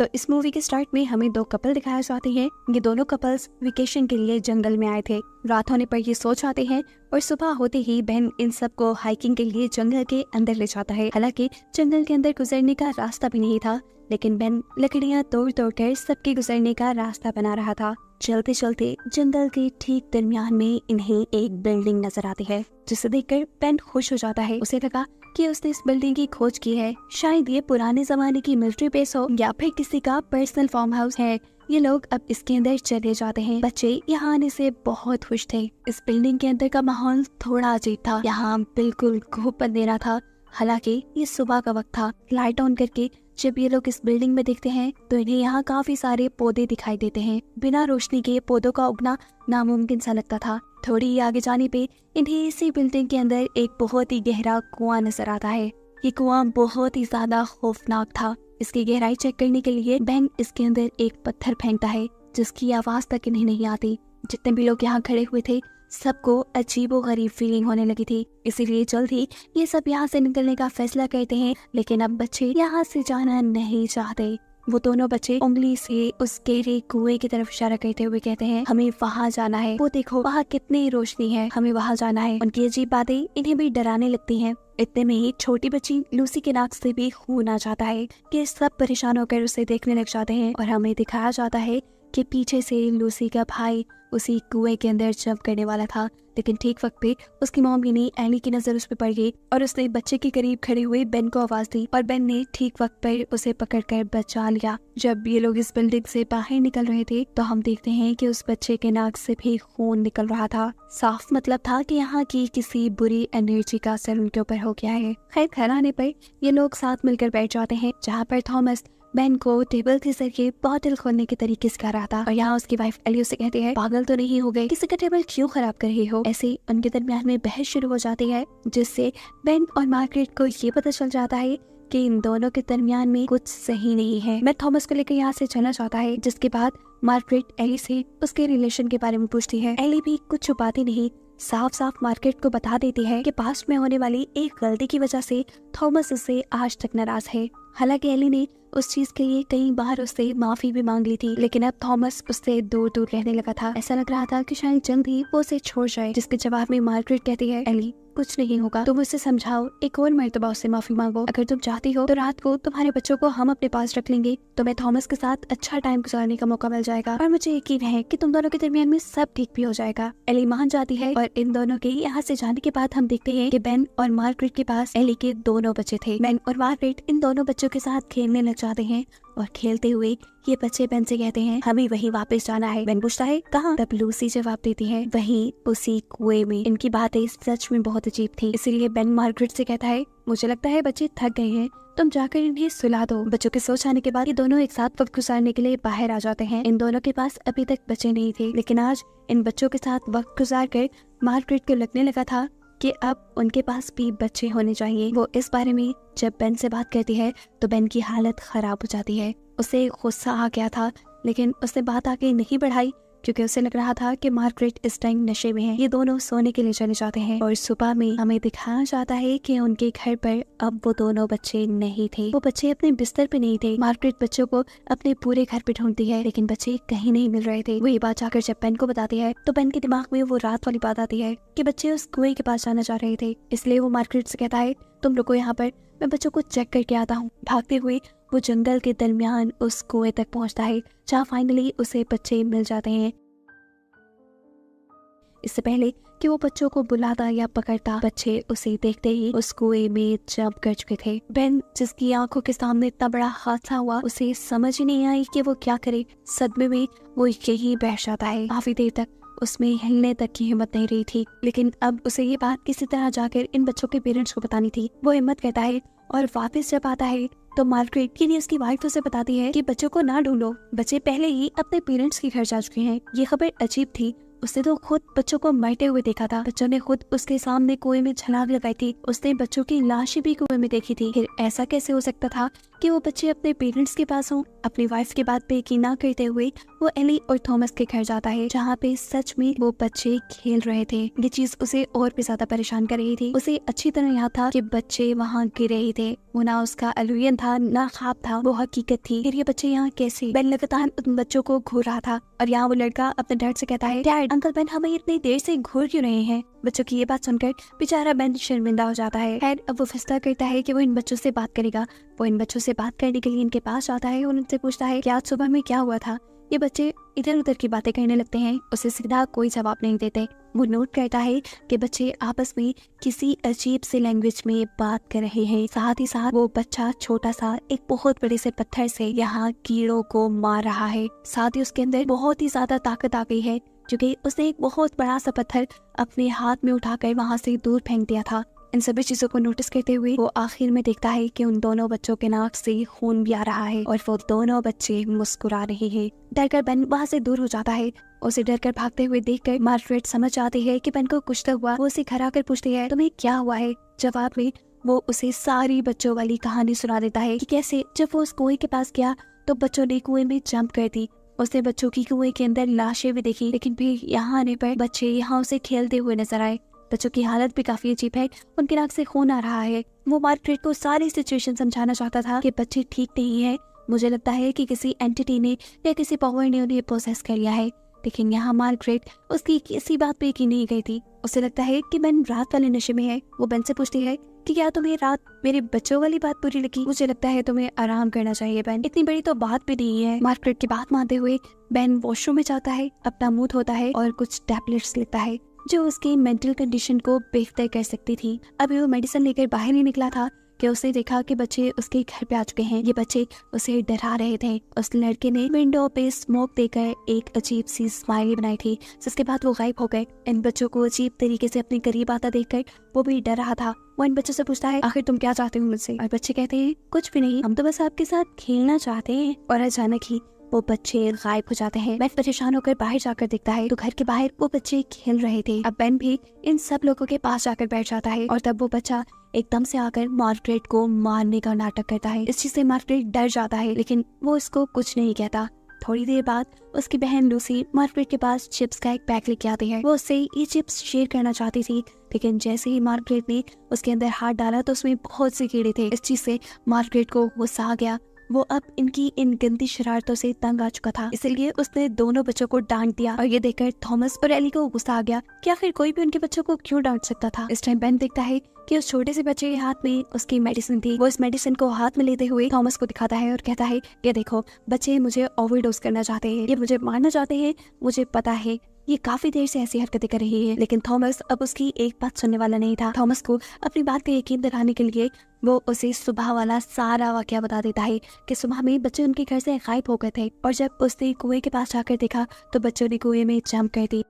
तो इस मूवी के स्टार्ट में हमें दो कपल दिखाए जाते हैं। ये दोनों कपल्स वेकेशन के लिए जंगल में आए थे। रात होने पर ये सो जाते हैं और सुबह होते ही बेन इन सबको हाइकिंग के लिए जंगल के अंदर ले जाता है। हालांकि जंगल के अंदर गुजरने का रास्ता भी नहीं था, लेकिन बेन लकड़ियां तोड़ तोड़ कर सबके गुजरने का रास्ता बना रहा था। चलते चलते जंगल के ठीक दरमियान में इन्हें एक बिल्डिंग नजर आती है, जिसे देखकर बेन खुश हो जाता है। उसे लगा कि उसने इस बिल्डिंग की खोज की है। शायद ये पुराने जमाने की मिलिट्री बेस हो या फिर किसी का पर्सनल फार्म हाउस है। ये लोग अब इसके अंदर चले जाते हैं। बच्चे यहाँ आने से बहुत खुश थे। इस बिल्डिंग के अंदर का माहौल थोड़ा अजीब था। यहाँ बिल्कुल खूब अंधेरा था। हालांकि ये सुबह का वक्त था। लाइट ऑन करके जब ये लोग इस बिल्डिंग में देखते हैं तो इन्हें यहाँ काफी सारे पौधे दिखाई देते हैं। बिना रोशनी के पौधों का उगना नामुमकिन सा लगता था। थोड़ी आगे जाने पे इन्हें इसी बिल्डिंग के अंदर एक बहुत ही गहरा कुआं नजर आता है। ये कुआं बहुत ही ज्यादा खौफनाक था। इसकी गहराई चेक करने के लिए बेन इसके अंदर एक पत्थर फेंकता है, जिसकी आवाज तक इन्हें नहीं आती। जितने भी लोग यहाँ खड़े हुए थे सबको अजीबोगरीब फीलिंग होने लगी थी। इसीलिए जल्द ही ये सब यहाँ से निकलने का फैसला करते हैं। लेकिन अब बच्चे यहाँ से जाना नहीं चाहते। वो दोनों बच्चे उंगली से उस गहरे कुएं की तरफ इशारा करते हुए कहते हैं, हमें वहाँ जाना है। वो देखो वहाँ कितनी रोशनी है, हमें वहाँ जाना है। उनकी अजीब बातें इन्हें भी डराने लगती हैं। इतने में ही छोटी बच्ची लूसी के नाक से भी खून आ जाता है कि सब परेशान होकर उसे देखने लग जाते हैं और हमें दिखाया जाता है कि पीछे से लूसी का भाई उसी कुएं के अंदर जंप करने वाला था। लेकिन ठीक वक्त पे उसकी मॉम यानी एली की नजर उस पर पड़ गई और उसने बच्चे के करीब खड़े हुए बेन को आवाज दी और बेन ने ठीक वक्त पर उसे पकड़कर बचा लिया। जब ये लोग इस बिल्डिंग से बाहर निकल रहे थे तो हम देखते हैं कि उस बच्चे के नाक से भी खून निकल रहा था। साफ मतलब था कि यहाँ की किसी बुरी एनर्जी का असर उनके ऊपर हो गया है। खैर घर आने पर ये लोग साथ मिलकर बैठ जाते हैं, जहाँ पर थॉमस बेन को टेबल के जरिए बॉटल खोलने के तरीके सिखा रहा था। और यहाँ उसकी वाइफ एली उसे कहती है, पागल तो नहीं हो गए, किसी का टेबल क्यों खराब कर रही हो। ऐसे उनके दरमियान में बहस शुरू हो जाती है, जिससे बेन और मार्गरेट को ये पता चल जाता है कि इन दोनों के दरमियान में कुछ सही नहीं है। मैं थॉमस को लेकर यहाँ से चलना चाहता है। जिसके बाद मार्गरेट एली से उसके रिलेशन के बारे में पूछती है। एली भी कुछ छुपाती नहीं, साफ साफ मार्गरेट को बता देती है कि पास्ट में होने वाली एक गलती की वजह से थॉमस उससे आज तक नाराज है। हालांकि एली ने उस चीज के लिए कई बार उससे माफी भी मांग ली थी, लेकिन अब थॉमस उससे दूर दूर रहने लगा था। ऐसा लग रहा था कि शायद जल्द ही वो उसे छोड़ जाए। जिसके जवाब में मार्गरेट कहती है, एली कुछ नहीं होगा, तुम उससे समझाओ, एक और मर्तबा उससे माफी मांगो। अगर तुम चाहती हो तो रात को तुम्हारे बच्चों को हम अपने पास रख लेंगे। तुम्हें थॉमस के साथ अच्छा टाइम गुजारने का मौका मिल जाएगा और मुझे यकीन है कि तुम दोनों के दरमियान में सब ठीक भी हो जाएगा। एली मान जाती है और इन दोनों के यहाँ से जाने के बाद हम देखते हैं कि बेन और मार्गरेट के पास एली के दोनों बच्चे थे। बेन और मार्गरेट इन दोनों बच्चों के साथ खेलने लग जाते हैं और खेलते हुए ये बच्चे बेन से कहते हैं, हमें वहीं वापस जाना है। बेन पूछता है, कहाँ? तब लूसी जवाब देती है, वहीं उसी कुएं में। इनकी बातें सच में बहुत अजीब थी। इसीलिए बेन मार्गरेट से कहता है, मुझे लगता है बच्चे थक गए हैं, तुम जाकर इन्हें सुला दो। बच्चों के सो जाने के बाद ये दोनों एक साथ वक्त गुजारने के लिए बाहर आ जाते हैं। इन दोनों के पास अभी तक बच्चे नहीं थे, लेकिन आज इन बच्चों के साथ वक्त गुजार कर मार्गरेट को लगने लगा था कि अब उनके पास भी बच्चे होने चाहिए। वो इस बारे में जब बेन से बात करती है तो बेन की हालत खराब हो जाती है। उसे गुस्सा आ गया था, लेकिन उसने बात आगे नहीं बढ़ाई क्योंकि उसे लग रहा था कि मार्गरेट इस टाइम नशे में है। ये दोनों सोने के लिए चले जाते हैं और सुबह में हमें दिखाया जाता है कि उनके घर पर अब वो दोनों बच्चे नहीं थे। वो बच्चे अपने बिस्तर पे नहीं थे। मार्गरेट बच्चों को अपने पूरे घर पे ढूंढती है, लेकिन बच्चे कहीं नहीं मिल रहे थे। वो ये बात जाकर जब बेन को बताती है तो बेन के दिमाग में वो रात वाली बात आती है कि बच्चे उस कुएं के पास जाना चाह रहे थे। इसलिए वो मार्गरेट से कहता है, तुम रुको यहाँ पर, मैं बच्चों को चेक करके आता हूँ। भागते हुए वो जंगल के दरमियान उस कुएं तक पहुँचता है, जहाँ फाइनली उसे बच्चे मिल जाते हैं। इससे पहले कि वो बच्चों को बुलाता या पकड़ता, बच्चे उसे देखते ही उस कुएं में जंप कर चुके थे। बेन, जिसकी आंखों के सामने इतना बड़ा हादसा हुआ, उसे समझ ही नहीं आई कि वो क्या करे। सदमे में वो यही बैठ जाता है। काफी देर तक उसमें हिलने तक की हिम्मत नहीं रही थी, लेकिन अब उसे ये बात किसी तरह जाकर इन बच्चों के पेरेंट्स को बतानी थी। वो हिम्मत करता है और वापस जब आता है तो मार्गरेट यानी उसकी वाइफ उसे बताती है कि बच्चों को ना ढूंढो, बच्चे पहले ही अपने पेरेंट्स के घर जा चुके हैं। ये खबर अजीब थी। उसने तो खुद बच्चों को मरते हुए देखा था। बच्चों ने खुद उसके सामने कुएं में छलांग लगाई थी। उसने बच्चों की लाशें भी कुएं में देखी थी। फिर ऐसा कैसे हो सकता था कि वो बच्चे अपने पेरेंट्स के पास हों। अपनी वाइफ की बात पे यकीन ना करते हुए वो एली और थॉमस के घर जाता है, जहाँ पे सच में वो बच्चे खेल रहे थे। ये चीज उसे और भी ज्यादा परेशान कर रही थी। उसे अच्छी तरह याद था कि बच्चे वहाँ गिर रहे थे। वो ना उसका इल्यूजन था ना ख्वाब था, वो हकीकत थी। फिर ये बच्चे यहाँ कैसे? बेन लगातार उन बच्चों को घूर रहा था और यहाँ वो लड़का अपने डैड से कहता है, डैड अंकल बेन हमें इतनी देर से घूर क्यों रहे हैं? बच्चों की ये बात सुनकर बेचारा बेन शर्मिंदा हो जाता है। खैर अब वो फैसला करता है कि वो इन बच्चों से बात करेगा। वो इन बच्चों से बात करने के लिए इनके पास जाता है और उनसे पूछता है कि आज सुबह में क्या हुआ था। ये बच्चे इधर उधर की बातें करने लगते हैं, उसे सीधा कोई जवाब नहीं देते। वो नोट करता है कि बच्चे आपस में किसी अजीब से लैंग्वेज में बात कर रहे हैं। साथ ही साथ वो बच्चा छोटा सा एक बहुत बड़े से पत्थर से यहाँ कीड़ों को मार रहा है। साथ ही उसके अंदर बहुत ही ज्यादा ताकत आ गई है, क्योंकि उसने एक बहुत बड़ा सा पत्थर अपने हाथ में उठाकर वहाँ से दूर फेंक दिया था। इन सभी चीजों को नोटिस करते हुए वो आखिर में देखता है कि उन दोनों बच्चों के नाक से खून भी आ रहा है और वो दोनों बच्चे मुस्कुरा रहे हैं। डरकर बेन वहाँ से दूर हो जाता है। उसे डरकर भागते हुए देखकर मार्गरेट समझ आती है कि बेन को कुछ तो हुआ। वो उसे खड़ा कर पूछती है, तुम्हें क्या हुआ है? जवाब में वो उसे सारी बच्चों वाली कहानी सुना देता है कि कैसे जब वो उस कुएं के पास गया तो बच्चों ने कुएं में जंप कर दी। उसने बच्चों की कुएं के अंदर लाशें भी देखी, लेकिन फिर यहाँ आने पर बच्चे यहाँ उसे खेलते हुए नजर आए। बच्चों की हालत भी काफी अजीब है, उनके नाक से खून आ रहा है। वो मार्गरेट को सारी सिचुएशन समझाना चाहता था कि बच्चे ठीक नहीं है, मुझे लगता है कि किसी एंटिटी ने या किसी पावर ने उन्हें प्रोसेस कर लिया है। लेकिन यहाँ मार्गरेट उसकी किसी बात पे यकीन नहीं गई थी। उसे लगता है कि बेन रात वाले नशे में है। वो बेन से पूछती है कि क्या तुम्हें रात मेरे बच्चों वाली बात बुरी लगी? मुझे लगता है तुम्हें आराम करना चाहिए बेन, इतनी बड़ी तो बात भी नहीं है। मार्गरेट की बात मानते हुए बेन वॉशरूम में जाता है, अपना मुंह धोता है और कुछ टैबलेट्स लेता है जो उसकी मेंटल कंडीशन को बेहतर कर सकती थी। अभी वो मेडिसिन लेकर बाहर ही निकला था कि उसने देखा कि बच्चे उसके घर पे आ चुके हैं। ये बच्चे उसे डरा रहे थे। उस लड़के ने विंडो पे स्मोक देकर एक अजीब सी स्माइली बनाई थी, जिसके बाद वो गायब हो गए। इन बच्चों को अजीब तरीके से अपने करीब आता देखकर वो भी डर रहा था। वो इन बच्चों से पूछता है, आखिर तुम क्या चाहते हो मुझसे? और बच्चे कहते हैं, कुछ भी नहीं, हम तो बस आपके साथ खेलना चाहते हैं। और अचानक ही वो बच्चे गायब हो जाते हैं। बेन परेशान होकर बाहर जाकर देखता है तो घर के बाहर वो बच्चे खेल रहे थे। अब बेन भी इन सब लोगों के पास जाकर बैठ जाता है और तब वो बच्चा एकदम से आकर मार्गरेट को मारने का नाटक करता है। इस चीज से मार्गरेट डर जाता है, लेकिन वो इसको कुछ नहीं कहता। थोड़ी देर बाद उसकी बहन लूसी मार्गरेट के पास चिप्स का एक पैक लेके आती है। वो उससे ये चिप्स शेयर करना चाहती थी, लेकिन जैसे ही मार्गरेट ने उसके अंदर हाथ डाला तो उसमें बहुत से कीड़े थे। इस चीज से मार्गरेट को गुस्सा आ गया। वो अब इनकी इन गंदी शरारतों से तंग आ चुका था, इसलिए उसने दोनों बच्चों को डांट दिया। और ये देखकर थॉमस और एली को गुस्सा आ गया कि आखिर कोई भी उनके बच्चों को क्यों डांट सकता था। इस टाइम बेन देखता है कि उस छोटे से बच्चे के हाथ में उसकी मेडिसिन थी। वो इस मेडिसिन को हाथ में लेते हुए थॉमस को दिखाता है और कहता है, ये देखो बच्चे मुझे ओवरडोज करना चाहते हैं, ये मुझे मारना चाहते हैं, मुझे पता है ये काफी देर से ऐसी हरकतें कर रही है। लेकिन थॉमस अब उसकी एक बात सुनने वाला नहीं था। थॉमस को अपनी बात का यकीन दिलाने के लिए वो उसे सुबह वाला सारा वाकया बता देता है कि सुबह में बच्चे उनके घर से गायब हो गए थे और जब उसने कुएं के पास जाकर देखा तो बच्चों ने कुएं में जंप कर दी।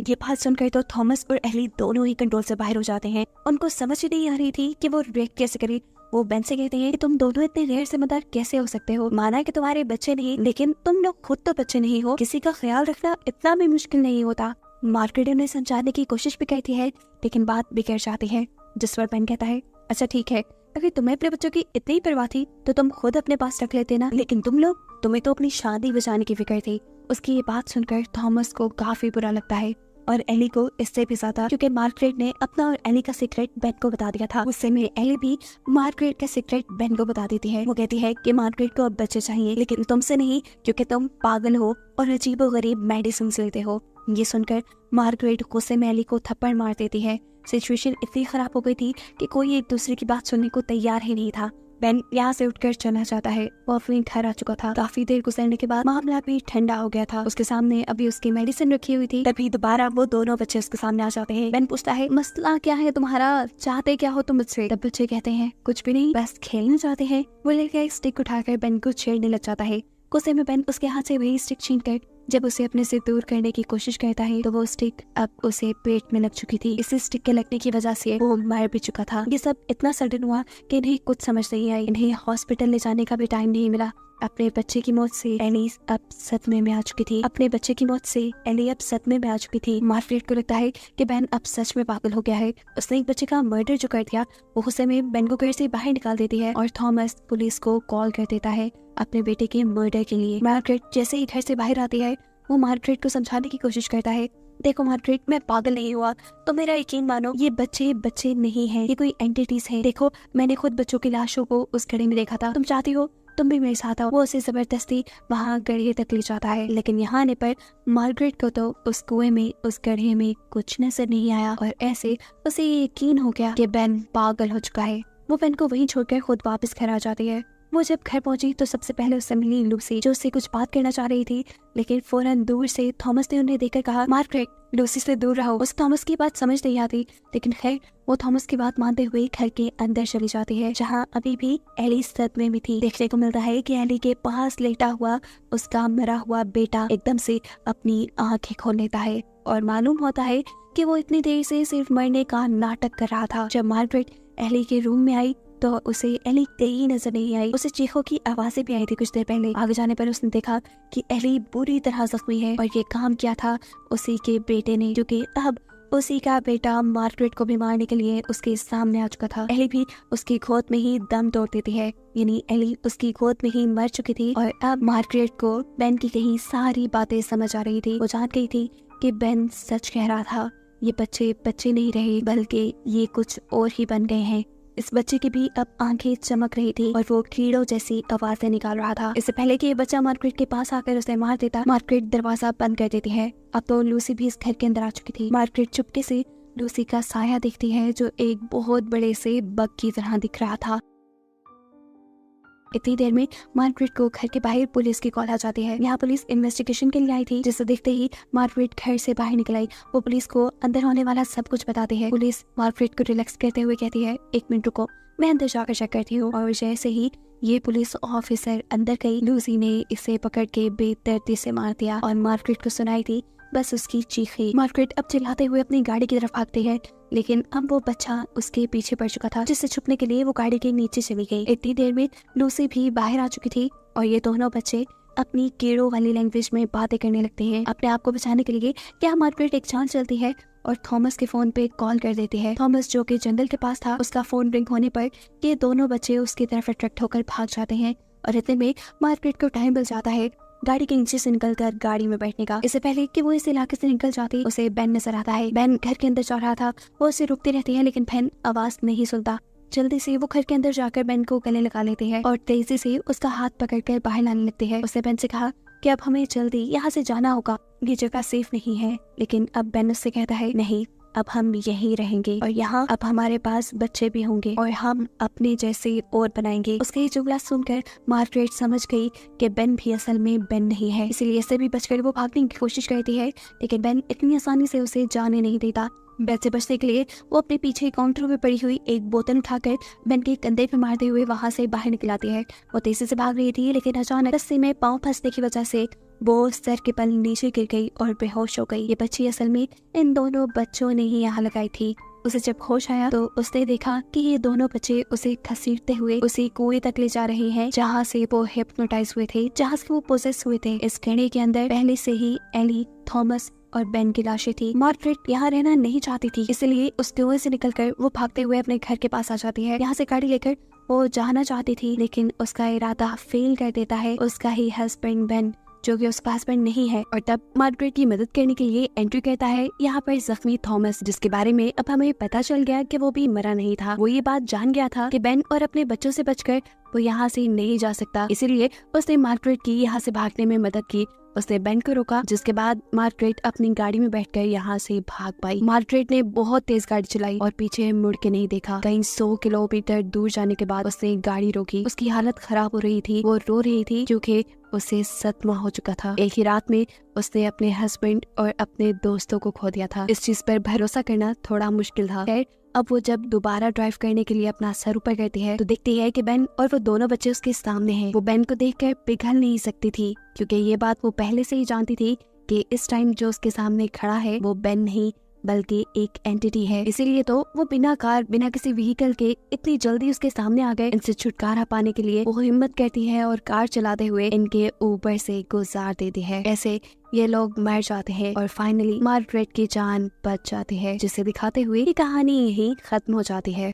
ये बात सुनकर तो थॉमस और एली दोनों ही कंट्रोल से बाहर हो जाते हैं। उनको समझ ही नहीं आ रही थी कि वो रिएक्ट कैसे करे। वो बेन से कहते हैं कि तुम दोनों इतने रेयर समझदार कैसे हो सकते हो? माना कि तुम्हारे बच्चे नहीं, लेकिन तुम लोग खुद तो बच्चे नहीं हो। किसी का ख्याल रखना इतना भी मुश्किल नहीं होता। मार्गरेट उन्हें समझाने की कोशिश भी करती है, लेकिन बात बिगड़ जाती है। जिस पर बेन कहता है, अच्छा ठीक है, अगर तुम्हें अपने बच्चों की इतनी परवाह थी तो तुम खुद अपने पास रख लेते ना, लेकिन तुम्हें तो अपनी शादी बचाने की फिक्र थी। उसकी ये बात सुनकर थॉमस को काफी बुरा लगता है और एली को इससे भी ज्यादा, क्योंकि मार्गरेट ने अपना और एली का सीक्रेट बेन को बता दिया था। उससे में एली भी मार्गरेट का सीक्रेट बेन को बता देती है। वो कहती है कि मार्गरेट को अब बच्चे चाहिए, लेकिन तुमसे नहीं, क्योंकि तुम पागल हो और अजीबोगरीब मेडिसिन लेते हो। ये सुनकर मार्गरेट गुस्से में एली को थप्पड़ मार देती है। सिचुएशन इतनी खराब हो गई थी कि कोई एक दूसरे की बात सुनने को तैयार ही नहीं था। बेन यहाँ से उठकर चलना चाहता है। वो अपने घर आ चुका था। काफी देर गुजरने के बाद मामला भी ठंडा हो गया था। उसके सामने अभी उसकी मेडिसिन रखी हुई थी। तभी दोबारा वो दोनों बच्चे उसके सामने आ जाते हैं। बेन पूछता है, मसला क्या है तुम्हारा? चाहते क्या हो तुम मुझसे? तब बच्चे कहते हैं, कुछ भी नहीं, बस खेलना चाहते हैं। वो लेकर एक स्टिक उठाकर बेन को छेड़ने लग जाता है। गुस्से में बेन उसके हाथ से वही स्टिक छीनकर जब उसे अपने से दूर करने की कोशिश करता है तो वो स्टिक अब उसे पेट में लग चुकी थी। इस स्टिक के लगने की वजह से वो मर भी चुका था। ये सब इतना सडन हुआ कि इन्हें कुछ समझ नहीं आई। इन्हें हॉस्पिटल ले जाने का भी टाइम नहीं मिला। अपने बच्चे की मौत से एली अब सदमे में आ चुकी थी। मार्गरेट को लगता है कि बेन अब सच में पागल हो गया है। उसने एक बच्चे का मर्डर जो कर दिया वो गुस्से में बेन को घर से बाहर निकाल देती है और थॉमस पुलिस को कॉल कर देता है अपने बेटे के मर्डर के लिए। मार्गरेट जैसे ही घर से बाहर आती है वो मार्गरेट को समझाने की कोशिश करता है, देखो मार्गरेट, मैं पागल नहीं हुआ, तो मेरा यकीन मानो, ये बच्चे नहीं हैं, ये कोई एंटिटीज हैं। देखो मैंने खुद बच्चों की लाशों को उस घड़े में देखा था, तुम चाहती हो तुम भी मेरे साथ आओ। वो उसे जबरदस्ती वहाँ गड्ढे तक ले जाता है, लेकिन यहाँ आने पर मार्गरेट को तो उस कुएं में, उस गड्ढे में कुछ नजर नहीं आया और ऐसे उसे ये यकीन हो गया कि बेन पागल हो चुका है। वो बेन को वहीं छोड़कर खुद वापस घर आ जाती है। वो जब घर पहुंची तो सबसे पहले उससे मिली लूसी, जो उससे कुछ बात करना चाह रही थी, लेकिन फौरन दूर से थॉमस ने उन्हें देखकर कहा, मार्गरेट लूसी से दूर रहो। उस थॉमस की बात समझ नहीं आती, लेकिन खैर वो थॉमस की बात मानते हुए घर के अंदर चली जाती है, जहां अभी भी एली सदमे में थी। देखने को मिलता है कि एली के पास लेटा हुआ उसका मरा हुआ बेटा एकदम से अपनी आंखें खोल लेता है और मालूम होता है कि वो इतनी देर से सिर्फ मरने का नाटक कर रहा था। जब मार्गरेट एली के रूम में आई तो उसे एली कहीं नजर नहीं आई। उसे चीखों की आवाजें भी आई थी कुछ देर पहले। आगे जाने पर उसने देखा कि एली बुरी तरह जख्मी है और ये काम किया था उसी के बेटे ने, क्योंकि अब उसी का बेटा मार्गरेट को भी मारने के लिए उसके सामने आ चुका था। एली भी उसकी गोद में ही दम तोड़ देती है, यानी एली उसकी गोद में ही मर चुकी थी और अब मार्गरेट को बेन की कही सारी बातें समझ आ रही थी। वो जान गई थी कि बेन सच कह रहा था, ये बच्चे नहीं रहे बल्कि ये कुछ और ही बन गए हैं। इस बच्चे की भी अब आंखें चमक रही थी और वो कीड़ों जैसी आवाजें निकाल रहा था। इससे पहले कि ये बच्चा मार्गरेट के पास आकर उसे मार देता, मार्गरेट दरवाजा बंद कर देती है। अब तो लूसी भी इस घर के अंदर आ चुकी थी। मार्गरेट चुपके से लूसी का साया देखती है जो एक बहुत बड़े से बग की तरह दिख रहा था। इतनी देर में मार्गरेट को घर के बाहर पुलिस की कॉल आ जाती है। यहाँ पुलिस इन्वेस्टिगेशन के लिए आई थी, जिसे देखते ही मार्गरेट घर से बाहर निकल आई। वो पुलिस को अंदर होने वाला सब कुछ बताते हैं। पुलिस मार्गरेट को रिलैक्स करते हुए कहती है, एक मिनट रुको, मैं अंदर जाकर चेक करती हूँ। और जैसे ही ये पुलिस ऑफिसर अंदर गई, लूसी ने इसे पकड़ के बेदर्दी से मार दिया और मार्गरेट को सुनाई थी बस उसकी चीखें। मार्गरेट अब चिल्लाते हुए अपनी गाड़ी की तरफ भागती है, लेकिन अब वो बच्चा उसके पीछे पड़ चुका था, जिससे छुपने के लिए वो गाड़ी के नीचे चली गई। इतनी देर में लूसी भी बाहर आ चुकी थी और ये दोनों बच्चे अपनी कीड़ों वाली लैंग्वेज में बातें करने लगते हैं। अपने आप को बचाने के लिए क्या मार्गरेट एक चाल चलती है और थॉमस के फोन पे कॉल कर देती है। थॉमस जो कि जंगल के पास था, उसका फोन रिंग होने पर ये दोनों बच्चे उसकी तरफ अट्रैक्ट होकर भाग जाते हैं और इतने में मार्गरेट को टाइम मिल जाता है गाड़ी के नीचे से निकलकर गाड़ी में बैठने का। इससे पहले कि वो इस इलाके से निकल जाती, उसे बेन नजर आता है। बेन घर के अंदर जा रहा था। वो उसे रुकती रहती है, लेकिन बेन आवाज नहीं सुनता। जल्दी से वो घर के अंदर जाकर बेन को गले लगा लेते हैं और तेजी से उसका हाथ पकड़कर बाहर लाने लगते हैं। उसने बेन से कहा कि अब हमें जल्दी यहाँ से जाना होगा, ये जगह सेफ नहीं है। लेकिन अब बेन उससे कहता है, नहीं, अब हम यहीं रहेंगे और यहाँ अब हमारे पास बच्चे भी होंगे और हम अपने जैसे और बनाएंगे। उसका ये जुमला सुनकर मार्गरेट समझ गई कि बेन भी असल में बेन नहीं है, इसलिए इससे भी बचकर वो भागने की कोशिश करती है, लेकिन बेन इतनी आसानी से उसे जाने नहीं देता। बेन से बचने के लिए वो अपने पीछे काउंटर पे पड़ी हुई एक बोतल उठाकर बेन के कंधे पे मारते हुए वहाँ से बाहर निकल आती है। वो तेजी से भाग रही थी, लेकिन अचानक रस्सी में पाँव फंसने की वजह से वो सर के बल नीचे गिर गई और बेहोश हो गई। ये बच्ची असल में इन दोनों बच्चों ने ही यहाँ लगाई थी। उसे जब होश आया तो उसने देखा कि ये दोनों बच्चे उसे घसीटते हुए उसी कुएं तक ले जा रहे हैं जहाँ से वो हिप्नोटाइज हुए थे, जहाँ से वो पोजेस हुए थे। इस घड़े के अंदर पहले से ही एली, थॉमस और बेन की लाशें थी। मार्गरेट यहाँ रहना नहीं चाहती थी, इसलिए उस कुएं से निकलकर वो भागते हुए अपने घर के पास आ जाती है। यहाँ से गाड़ी लेकर वो जाना चाहती थी, लेकिन उसका इरादा फेल कर देता है उसका ही हस्बैंड बेन, जो कि उसका हस्बैंड नहीं है। और तब मार्गरेट की मदद करने के लिए एंट्री करता है यहाँ पर जख्मी थॉमस, जिसके बारे में अब हमें पता चल गया कि वो भी मरा नहीं था। वो ये बात जान गया था कि बेन और अपने बच्चों से बचकर वो यहाँ से नहीं जा सकता, इसीलिए उसने मार्गरेट की यहाँ से भागने में मदद की। उसने बेन को रोका, जिसके बाद मार्गरेट अपनी गाड़ी में बैठकर यहाँ से भाग पाई। मार्गरेट ने बहुत तेज गाड़ी चलाई और पीछे मुड़ के नहीं देखा। कहीं 100 किलोमीटर दूर जाने के बाद उसने गाड़ी रोकी। उसकी हालत खराब हो रही थी, वो रो रही थी क्योंकि उसे सदमा हो चुका था। एक ही रात में उसने अपने हस्बैंड और अपने दोस्तों को खो दिया था। इस चीज पर भरोसा करना थोड़ा मुश्किल था। खैर अब वो जब दोबारा ड्राइव करने के लिए अपना सर ऊपर करती है तो देखती है कि बेन और वो दोनों बच्चे उसके सामने हैं। वो बेन को देखकर पिघल नहीं सकती थी, क्योंकि ये बात वो पहले से ही जानती थी कि इस टाइम जो उसके सामने खड़ा है वो बेन नहीं बल्कि एक एंटिटी है। इसीलिए तो वो बिना कार बिना किसी व्हीकल के इतनी जल्दी उसके सामने आ गए। इनसे छुटकारा पाने के लिए वो हिम्मत करती है और कार चलाते हुए इनके ऊपर से गुजार देती है। ऐसे ये लोग मर जाते हैं और फाइनली मार्गरेट की जान बच जाती है, जिसे दिखाते हुए ये कहानी यही खत्म हो जाती है।